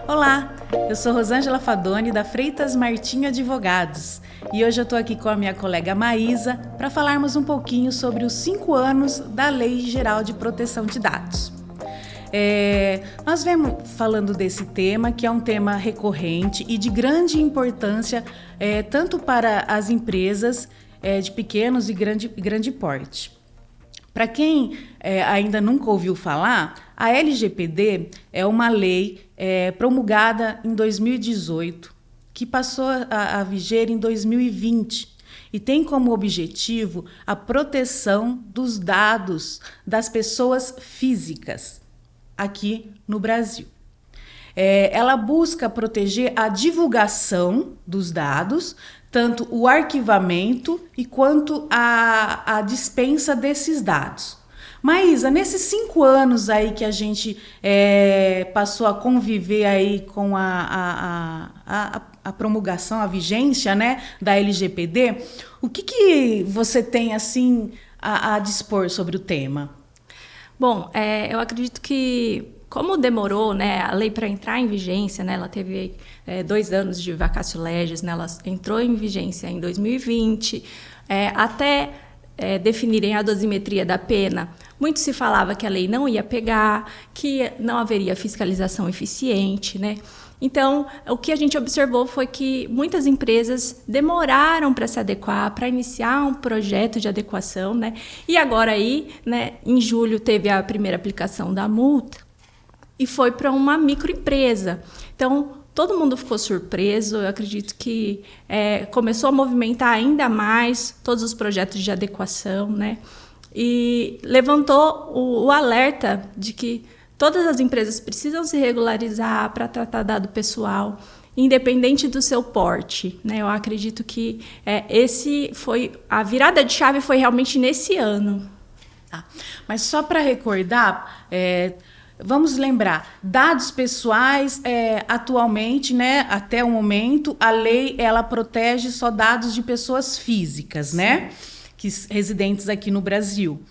Olá, eu sou Rosângela Fadoni, da Freitas Martinho Advogados, e hoje eu estou aqui com a minha colega Maísa para falarmos um pouquinho sobre os 5 anos da Lei Geral de Proteção de Dados. Nós vemos falando desse tema, que é um tema recorrente e de grande importância tanto para as empresas de pequenos e grande porte. Para quem ainda nunca ouviu falar, a LGPD é uma lei promulgada em 2018, que passou a viger em 2020 e tem como objetivo a proteção dos dados das pessoas físicas aqui no Brasil. Ela busca proteger a divulgação dos dados, tanto o arquivamento e quanto a dispensa desses dados. Maísa, nesses 5 anos aí que a gente passou a conviver aí com a promulgação, a vigência, né, da LGPD, o que você tem assim a dispor sobre o tema? Bom, eu acredito que, como demorou, né, a lei para entrar em vigência, né, ela teve 2 anos de vacatio legis, né, ela entrou em vigência em 2020, até definirem a dosimetria da pena, muito se falava que a lei não ia pegar, que não haveria fiscalização eficiente, né? Então, o que a gente observou foi que muitas empresas demoraram para se adequar, para iniciar um projeto de adequação, né? E agora aí, né, em julho teve a primeira aplicação da multa e foi para uma microempresa. Então, todo mundo ficou surpreso, eu acredito que começou a movimentar ainda mais todos os projetos de adequação, né? E levantou o alerta de que todas as empresas precisam se regularizar para tratar dado pessoal, independente do seu porte, né? Eu acredito que a virada de chave foi realmente nesse ano. Tá. Mas só para recordar, vamos lembrar, dados pessoais, atualmente, né, até o momento, a lei ela protege só dados de pessoas físicas, né, residentes aqui no Brasil.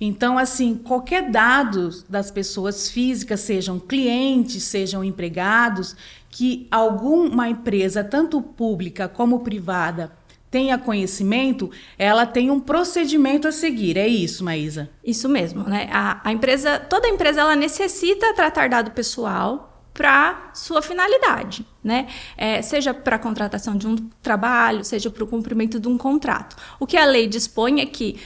Então, assim, qualquer dado das pessoas físicas, sejam clientes, sejam empregados, que alguma empresa, tanto pública como privada, tenha conhecimento, ela tem um procedimento a seguir. É isso, Maísa? Isso mesmo, né? Toda empresa ela necessita tratar dado pessoal para sua finalidade, né? Seja para a contratação de um trabalho, seja para o cumprimento de um contrato. O que a lei dispõe é que,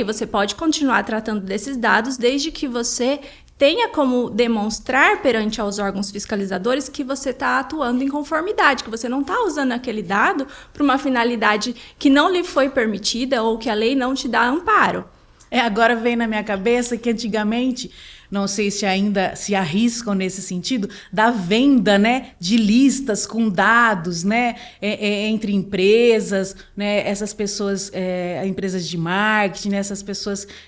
você pode continuar tratando desses dados desde que você tenha como demonstrar perante aos órgãos fiscalizadores que você está atuando em conformidade, que você não está usando aquele dado para uma finalidade que não lhe foi permitida ou que a lei não te dá amparo. Agora vem na minha cabeça que antigamente, não sei se ainda se arriscam nesse sentido, da venda, né, de listas com dados, né, entre empresas, né, essas pessoas, empresas de marketing, né,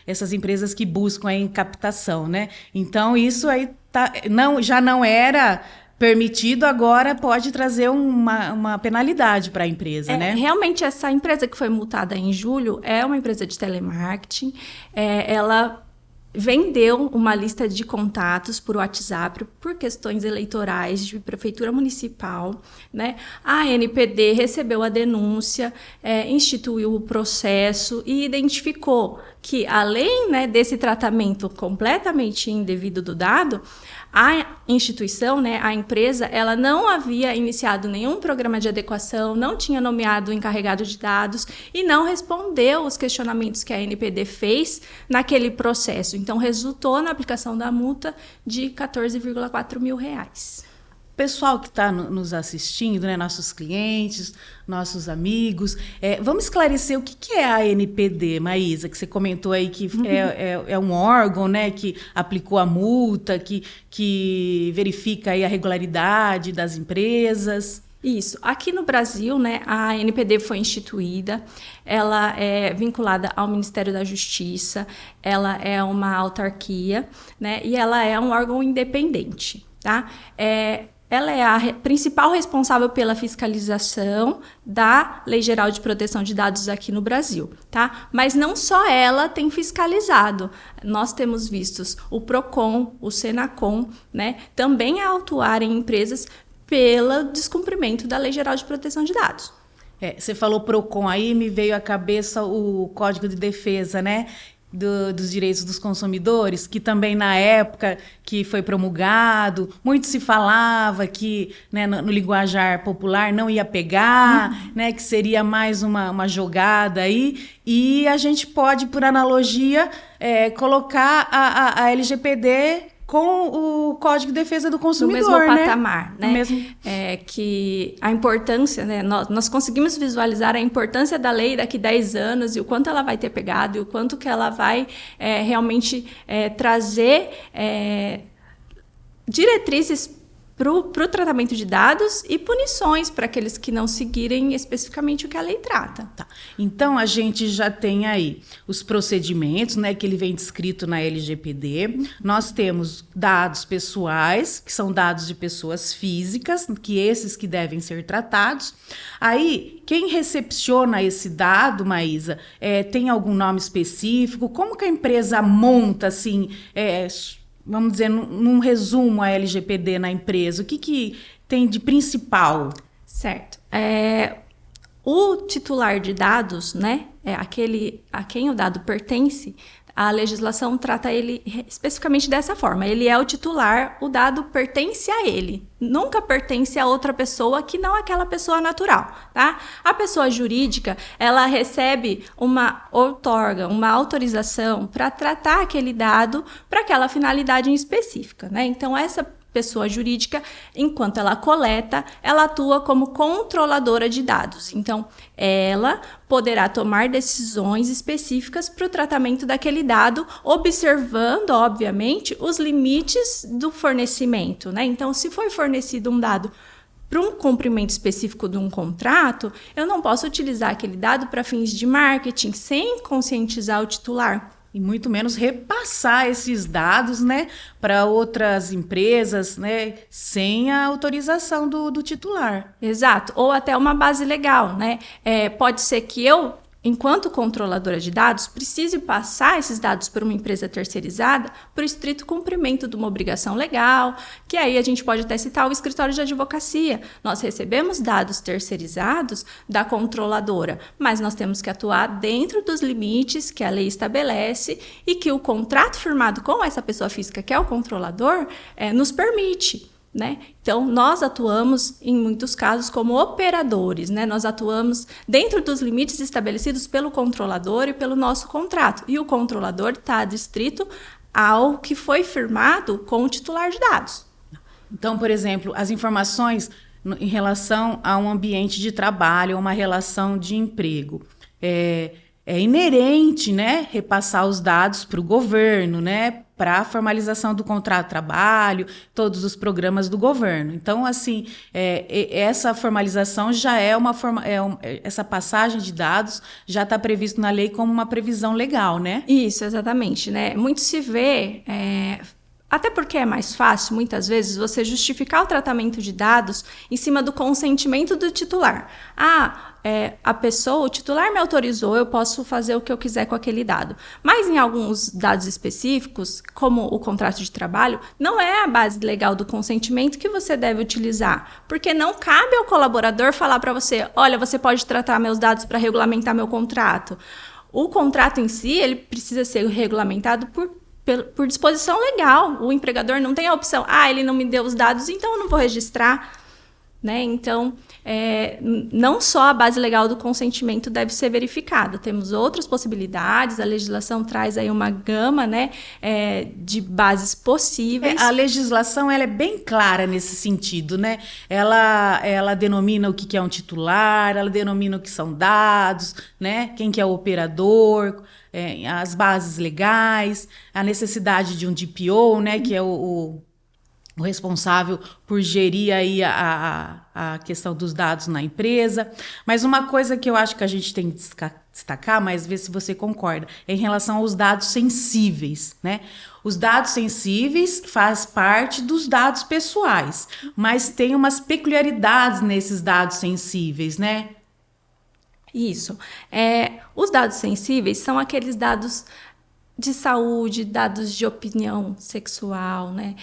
essas empresas que buscam aí captação, né? Então isso aí já não era permitido, agora pode trazer uma penalidade para a empresa, né? Realmente, essa empresa que foi multada em julho é uma empresa de telemarketing. Ela vendeu uma lista de contatos por WhatsApp por questões eleitorais de prefeitura municipal, né? A ANPD recebeu a denúncia, instituiu o processo e identificou que, além, né, desse tratamento completamente indevido do dado, a instituição, né, a empresa, ela não havia iniciado nenhum programa de adequação, não tinha nomeado o encarregado de dados e não respondeu os questionamentos que a ANPD fez naquele processo. Então, resultou na aplicação da multa de R$14,4 mil. Pessoal que está nos assistindo, né, nossos clientes, nossos amigos, vamos esclarecer o que é a ANPD, Maísa, que você comentou aí que é um órgão, né, que aplicou a multa, que verifica aí a regularidade das empresas. Isso. Aqui no Brasil, né, a ANPD foi instituída, ela é vinculada ao Ministério da Justiça, ela é uma autarquia, né, e ela é um órgão independente, tá? ela é a principal responsável pela fiscalização da Lei Geral de Proteção de Dados aqui no Brasil, tá? Mas não só ela tem fiscalizado. Nós temos vistos o Procon, o Senacom, né, também a atuar em empresas pelo descumprimento da Lei Geral de Proteção de Dados. Você falou Procon, aí me veio à cabeça o Código de Defesa, né? Dos direitos dos consumidores, que também na época que foi promulgado, muito se falava que, né, no linguajar popular não ia pegar, né, que seria mais uma jogada aí, e a gente pode, por analogia, colocar a LGPD com o Código de Defesa do Consumidor, no mesmo né? patamar, né? Que a importância, né? Nós conseguimos visualizar a importância da lei daqui 10 anos e o quanto ela vai ter pegado e o quanto que ela vai realmente trazer diretrizes para o tratamento de dados e punições para aqueles que não seguirem especificamente o que a lei trata. Tá. Então, a gente já tem aí os procedimentos, né, que ele vem descrito na LGPD. Nós temos dados pessoais, que são dados de pessoas físicas, que esses que devem ser tratados. Aí, quem recepciona esse dado, Maísa, tem algum nome específico? Como que a empresa monta, assim, vamos dizer, num resumo a LGPD na empresa? O que tem de principal? Certo. O titular de dados, né, aquele a quem o dado pertence, a legislação trata ele especificamente dessa forma. Ele é o titular, o dado pertence a ele. Nunca pertence a outra pessoa que não aquela pessoa natural, tá? A pessoa jurídica, ela recebe outorga uma autorização para tratar aquele dado para aquela finalidade em específica, né? Então, essa pessoa jurídica, enquanto ela coleta, ela atua como controladora de dados. Então, ela poderá tomar decisões específicas para o tratamento daquele dado, observando, obviamente, os limites do fornecimento, né? Então, se foi fornecido um dado para um cumprimento específico de um contrato, eu não posso utilizar aquele dado para fins de marketing sem conscientizar o titular. E muito menos repassar esses dados, né, para outras empresas, né, sem a autorização do titular. Exato, ou até uma base legal, né? Pode ser que eu, enquanto controladora de dados, precise passar esses dados para uma empresa terceirizada por estrito cumprimento de uma obrigação legal, que aí a gente pode até citar o escritório de advocacia. Nós recebemos dados terceirizados da controladora, mas nós temos que atuar dentro dos limites que a lei estabelece e que o contrato firmado com essa pessoa física, que é o controlador, nos permite. Né? Então, nós atuamos, em muitos casos, como operadores, né? Nós atuamos dentro dos limites estabelecidos pelo controlador e pelo nosso contrato. E o controlador está adstrito ao que foi firmado com o titular de dados. Então, por exemplo, as informações em relação a um ambiente de trabalho, a uma relação de emprego, é inerente, né, repassar os dados para o governo, né, para a formalização do contrato de trabalho, todos os programas do governo. Então, assim, essa formalização já essa passagem de dados já está previsto na lei como uma previsão legal, né? Isso, exatamente, né? Muito se vê... Até porque é mais fácil, muitas vezes, você justificar o tratamento de dados em cima do consentimento do titular. A pessoa, o titular me autorizou, eu posso fazer o que eu quiser com aquele dado. Mas em alguns dados específicos, como o contrato de trabalho, não é a base legal do consentimento que você deve utilizar. Porque não cabe ao colaborador falar para você, olha, você pode tratar meus dados para regulamentar meu contrato. O contrato em si, ele precisa ser regulamentado por disposição legal. O empregador não tem a opção, ele não me deu os dados, então eu não vou registrar. Né? Então, não só a base legal do consentimento deve ser verificada, temos outras possibilidades, a legislação traz aí uma gama, né, de bases possíveis. A legislação ela é bem clara nesse sentido, né? Ela denomina o que é um titular, ela denomina o que são dados, né? Quem que é o operador, as bases legais, a necessidade de um DPO, né, que é o o responsável por gerir aí a questão dos dados na empresa. Mas uma coisa que eu acho que a gente tem que destacar, mas ver se você concorda, é em relação aos dados sensíveis, né? Os dados sensíveis faz parte dos dados pessoais, mas tem umas peculiaridades nesses dados sensíveis, né? Isso. Os dados sensíveis são aqueles dados de saúde, dados de opinião sexual, né?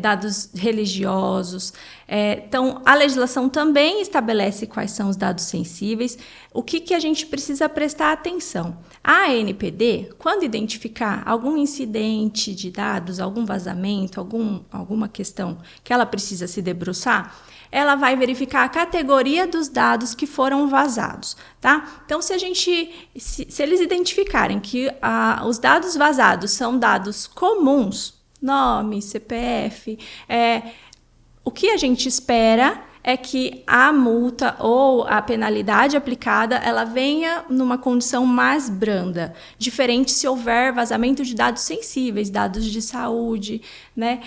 Dados religiosos. Então, a legislação também estabelece quais são os dados sensíveis. O que a gente precisa prestar atenção? A ANPD, quando identificar algum incidente de dados, algum vazamento, alguma questão que ela precisa se debruçar, ela vai verificar a categoria dos dados que foram vazados, tá? Então, se eles identificarem que os dados vazados são dados comuns, nome, CPF, o que a gente espera é que a multa ou a penalidade aplicada ela venha numa condição mais branda, diferente se houver vazamento de dados sensíveis, dados de saúde, né?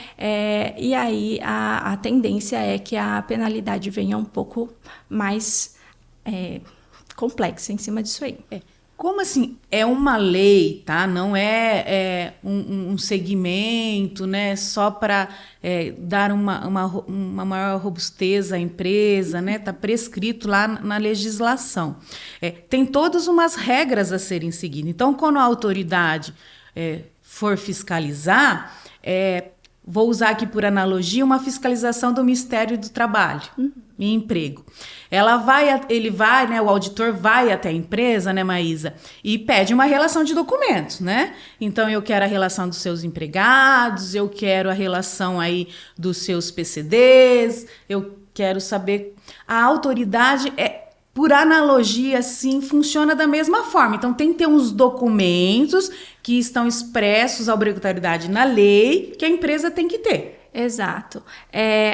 E aí a tendência é que a penalidade venha um pouco mais complexa em cima disso aí. Como assim? É uma lei, tá? Não é um segmento, né? Só para dar uma maior robustez à empresa, né? Está prescrito lá na legislação. Tem todas umas regras a serem seguidas. Então, quando a autoridade for fiscalizar, vou usar aqui por analogia uma fiscalização do Ministério do Trabalho e Emprego. O auditor vai até a empresa, né, Maísa, e pede uma relação de documentos, né? Então, eu quero a relação dos seus empregados, eu quero a relação aí dos seus PCDs, eu quero saber... A autoridade, por analogia, assim, funciona da mesma forma. Então, tem que ter uns documentos que estão expressos a obrigatoriedade na lei que a empresa tem que ter. Exato.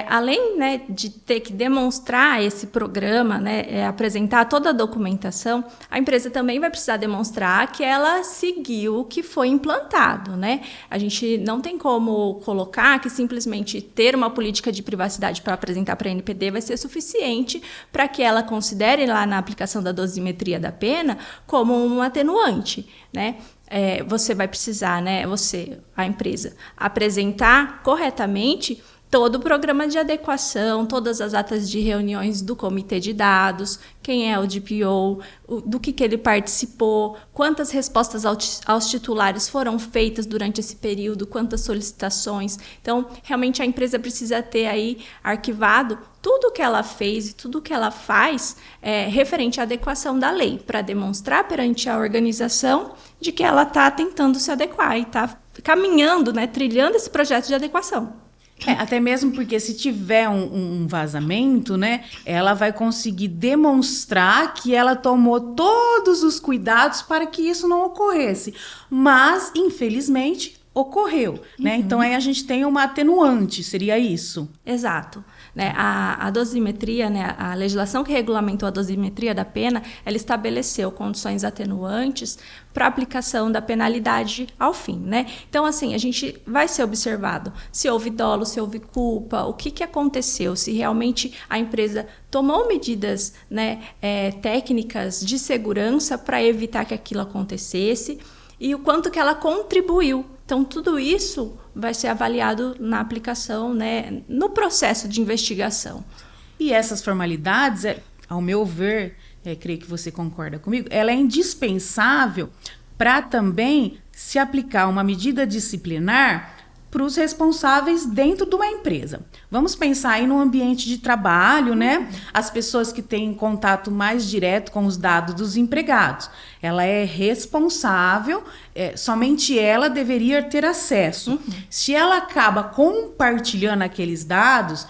Além, né, de ter que demonstrar esse programa, né, apresentar toda a documentação, a empresa também vai precisar demonstrar que ela seguiu o que foi implantado, né? A gente não tem como colocar que simplesmente ter uma política de privacidade para apresentar para a ANPD vai ser suficiente para que ela considere lá na aplicação da dosimetria da pena como um atenuante, né? Você vai precisar, né, a empresa, apresentar corretamente todo o programa de adequação, todas as atas de reuniões do comitê de dados, quem é o DPO, do que ele participou, quantas respostas aos titulares foram feitas durante esse período, quantas solicitações. Então, realmente a empresa precisa ter aí arquivado tudo o que ela fez e tudo o que ela faz referente à adequação da lei, para demonstrar perante a organização de que ela está tentando se adequar e está caminhando, né, trilhando esse projeto de adequação. Até mesmo porque se tiver um vazamento, né, ela vai conseguir demonstrar que ela tomou todos os cuidados para que isso não ocorresse. Mas, infelizmente, ocorreu, né? Então, aí a gente tem uma atenuante, seria isso? Exato. Né? A dosimetria, né? A legislação que regulamentou a dosimetria da pena, ela estabeleceu condições atenuantes para a aplicação da penalidade ao fim, né? Então, assim, a gente vai ser observado se houve dolo, se houve culpa, o que aconteceu, se realmente a empresa tomou medidas, né, técnicas de segurança para evitar que aquilo acontecesse e o quanto que ela contribuiu. Então, tudo isso vai ser avaliado na aplicação, né, no processo de investigação. E essas formalidades, ao meu ver, creio que você concorda comigo, ela é indispensável para também se aplicar uma medida disciplinar para os responsáveis dentro de uma empresa. Vamos pensar aí no ambiente de trabalho, né? As pessoas que têm contato mais direto com os dados dos empregados. Ela é responsável, somente ela deveria ter acesso. Se ela acaba compartilhando aqueles dados,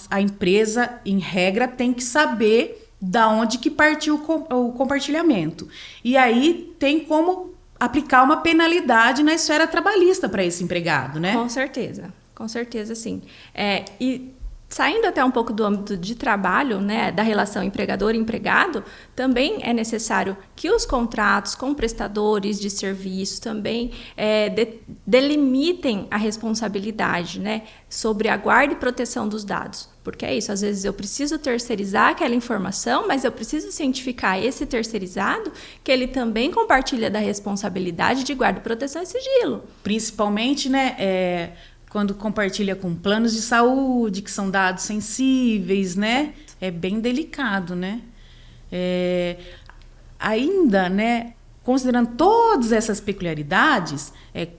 a empresa, em regra, tem que saber da onde que partiu o compartilhamento. E aí tem como aplicar uma penalidade na esfera trabalhista para esse empregado, né? Com certeza, sim. E Saindo até um pouco do âmbito de trabalho, né, da relação empregador e empregado, também é necessário que os contratos com prestadores de serviço também delimitem a responsabilidade, né, sobre a guarda e proteção dos dados. Porque é isso, às vezes eu preciso terceirizar aquela informação, mas eu preciso cientificar esse terceirizado que ele também compartilha da responsabilidade de guarda, proteção e sigilo. Principalmente, né, quando compartilha com planos de saúde, que são dados sensíveis, né? Certo. É bem delicado, né? Ainda, né, considerando todas essas peculiaridades,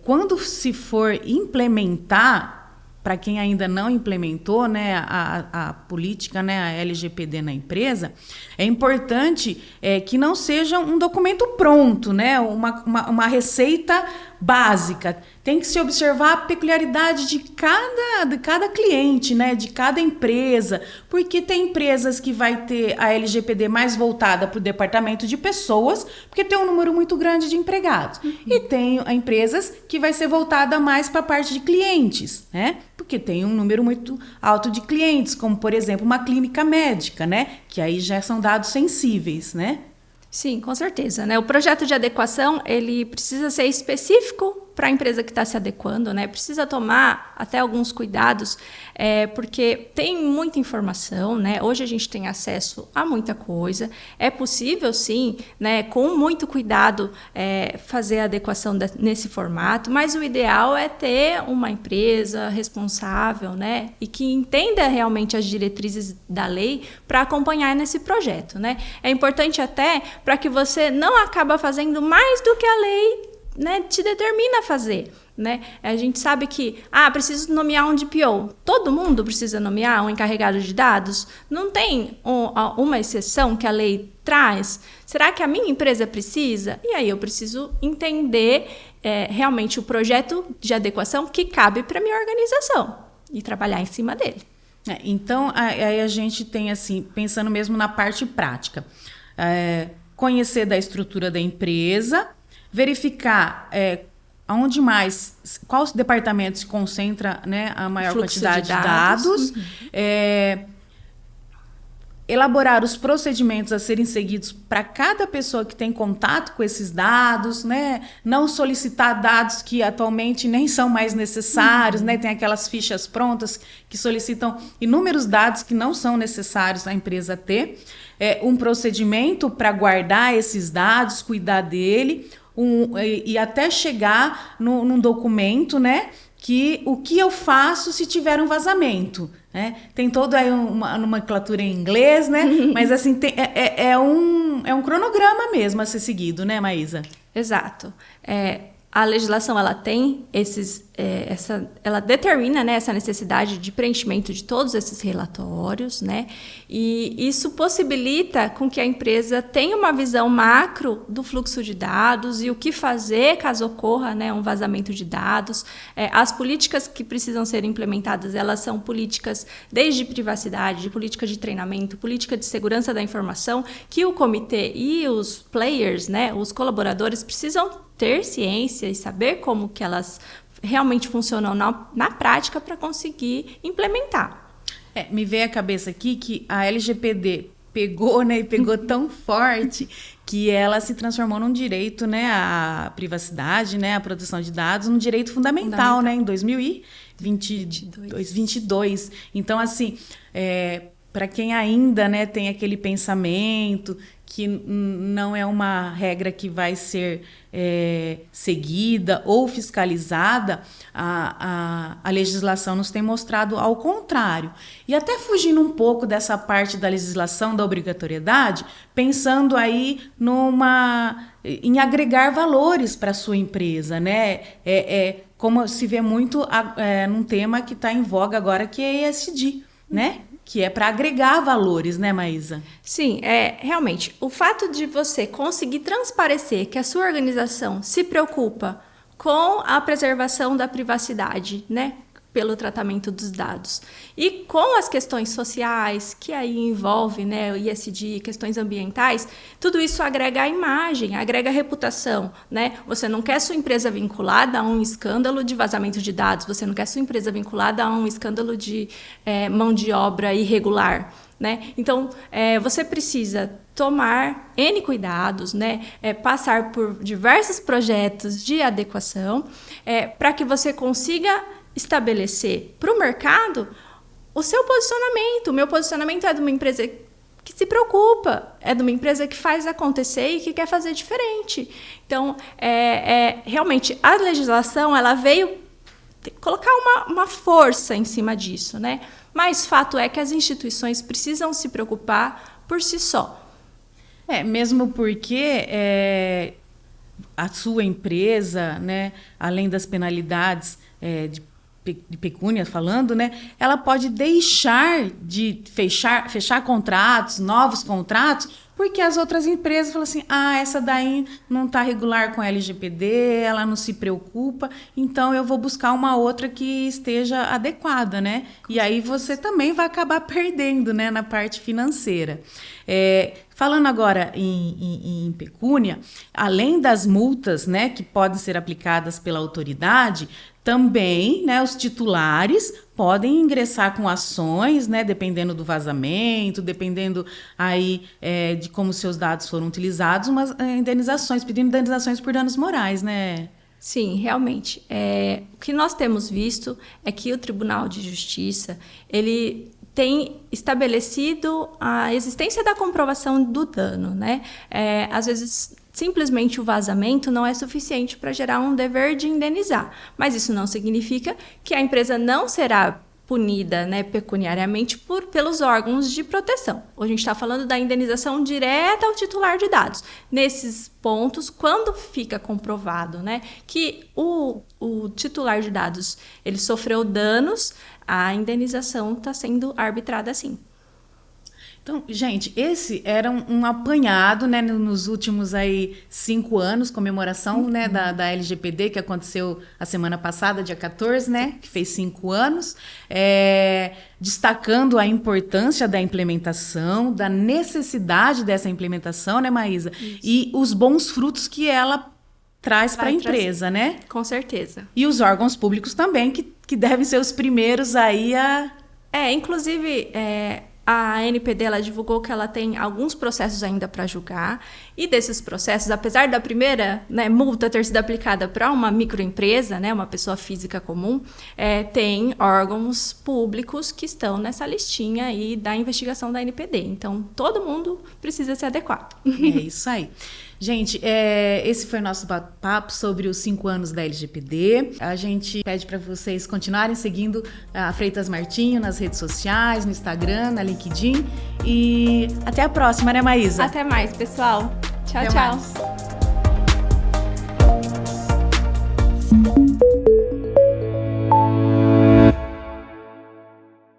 quando se for implementar, para quem ainda não implementou, né, a política, né, a LGPD na empresa, é importante que não seja um documento pronto, né, uma receita básica. Tem que se observar a peculiaridade de cada cliente, né, de cada empresa, porque tem empresas que vai ter a LGPD mais voltada para o departamento de pessoas, porque tem um número muito grande de empregados. E tem empresas que vai ser voltada mais para a parte de clientes, né, porque tem um número muito alto de clientes, como, por exemplo, uma clínica médica, né, que aí já são dados sensíveis, né? Sim, com certeza, né? O projeto de adequação, ele precisa ser específico para a empresa que está se adequando, né? Precisa tomar até alguns cuidados, porque tem muita informação, né? Hoje a gente tem acesso a muita coisa. É possível, sim, né, com muito cuidado, fazer a adequação nesse formato, mas o ideal é ter uma empresa responsável, né? E que entenda realmente as diretrizes da lei para acompanhar nesse projeto, né? É importante até para que você não acaba fazendo mais do que a lei, né, te determina a fazer, né? A gente sabe que, preciso nomear um DPO. Todo mundo precisa nomear um encarregado de dados? Não tem uma exceção que a lei traz? Será que a minha empresa precisa? E aí eu preciso entender realmente o projeto de adequação que cabe para a minha organização e trabalhar em cima dele. Então, aí a gente tem, assim, pensando mesmo na parte prática, conhecer da estrutura da empresa, verificar aonde mais, quais departamentos se concentra, né, a maior quantidade de dados, elaborar os procedimentos a serem seguidos para cada pessoa que tem contato com esses dados, né, não solicitar dados que atualmente nem são mais necessários, né, tem aquelas fichas prontas que solicitam inúmeros dados que não são necessários a empresa ter, um procedimento para guardar esses dados, cuidar dele, e até chegar num documento, né, o que eu faço se tiver um vazamento, né? Tem toda aí uma nomenclatura em inglês, né? Mas assim, é um cronograma mesmo a ser seguido, né, Maísa? Exato. A legislação, ela tem ela determina, né, essa necessidade de preenchimento de todos esses relatórios, né, e isso possibilita com que a empresa tenha uma visão macro do fluxo de dados e o que fazer caso ocorra, né, um vazamento de dados. As políticas que precisam ser implementadas, elas são políticas desde privacidade, de política de treinamento, política de segurança da informação, que o comitê e os players, né, os colaboradores precisam ter ciência e saber como que elas realmente funcionam na prática para conseguir implementar. Me veio à cabeça aqui que a LGPD pegou, né, e pegou tão forte que ela se transformou num direito, né, a privacidade, né, a proteção de dados, num direito fundamental, né, em 2022. Então, assim, para quem ainda, né, tem aquele pensamento que não é uma regra que vai ser seguida ou fiscalizada, a legislação nos tem mostrado ao contrário. E até fugindo um pouco dessa parte da legislação da obrigatoriedade, pensando aí em agregar valores para a sua empresa, né? Como se vê muito num tema que está em voga agora, que é ESG, né? Que é para agregar valores, né, Maísa? Sim, realmente. O fato de você conseguir transparecer que a sua organização se preocupa com a preservação da privacidade, né? pelo tratamento dos dados. E com as questões sociais, que aí envolve, né, o ISD, questões ambientais, tudo isso agrega a imagem, agrega a reputação, né? Você não quer sua empresa vinculada a um escândalo de vazamento de dados, você não quer sua empresa vinculada a um escândalo de mão de obra irregular, né? Então, você precisa tomar N cuidados, né? Passar por diversos projetos de adequação, para que você consiga estabelecer para o mercado o seu posicionamento. O meu posicionamento é de uma empresa que se preocupa, é de uma empresa que faz acontecer e que quer fazer diferente. Então, realmente, a legislação ela veio colocar uma força em cima disso, né? Mas fato é que as instituições precisam se preocupar por si só. Mesmo porque a sua empresa, né, além das penalidades de pecúnia falando, né, ela pode deixar de fechar contratos, novos contratos, porque as outras empresas falam assim, essa daí não está regular com a LGPD, ela não se preocupa, então eu vou buscar uma outra que esteja adequada, né? E aí você também vai acabar perdendo, né, na parte financeira. Falando agora em pecúnia, além das multas, né, que podem ser aplicadas pela autoridade, também, né, os titulares podem ingressar com ações, né, dependendo do vazamento, dependendo aí de como seus dados foram utilizados, pedindo indenizações por danos morais, né? Sim, realmente. O que nós temos visto é que o Tribunal de Justiça, ele tem estabelecido a existência da comprovação do dano, né? Às vezes, simplesmente o vazamento não é suficiente para gerar um dever de indenizar, mas isso não significa que a empresa não será punida, né, pecuniariamente pelos órgãos de proteção. Hoje a gente está falando da indenização direta ao titular de dados. Nesses pontos, quando fica comprovado, né, que o titular de dados ele sofreu danos, a indenização está sendo arbitrada assim. Então, gente, esse era um apanhado, né, nos últimos 5 anos, comemoração, né, da LGPD, que aconteceu a semana passada, dia 14, né, que fez 5 anos, destacando a importância da implementação, da necessidade dessa implementação, né, Maísa? Isso. E os bons frutos que ela traz para a empresa, né? Com certeza. E os órgãos públicos também, que devem ser os primeiros aí a... Inclusive... A ANPD ela divulgou que ela tem alguns processos ainda para julgar, e desses processos, apesar da primeira, né, multa ter sido aplicada para uma microempresa, né, uma pessoa física comum, tem órgãos públicos que estão nessa listinha aí da investigação da ANPD. Então, todo mundo precisa se adequar. É isso aí. Gente, esse foi o nosso bate-papo sobre os 5 anos da LGPD. A gente pede para vocês continuarem seguindo a Freitas Martinho nas redes sociais, no Instagram, na LinkedIn. E até a próxima, né, Maísa? Até mais, pessoal. Tchau, até tchau. Mais.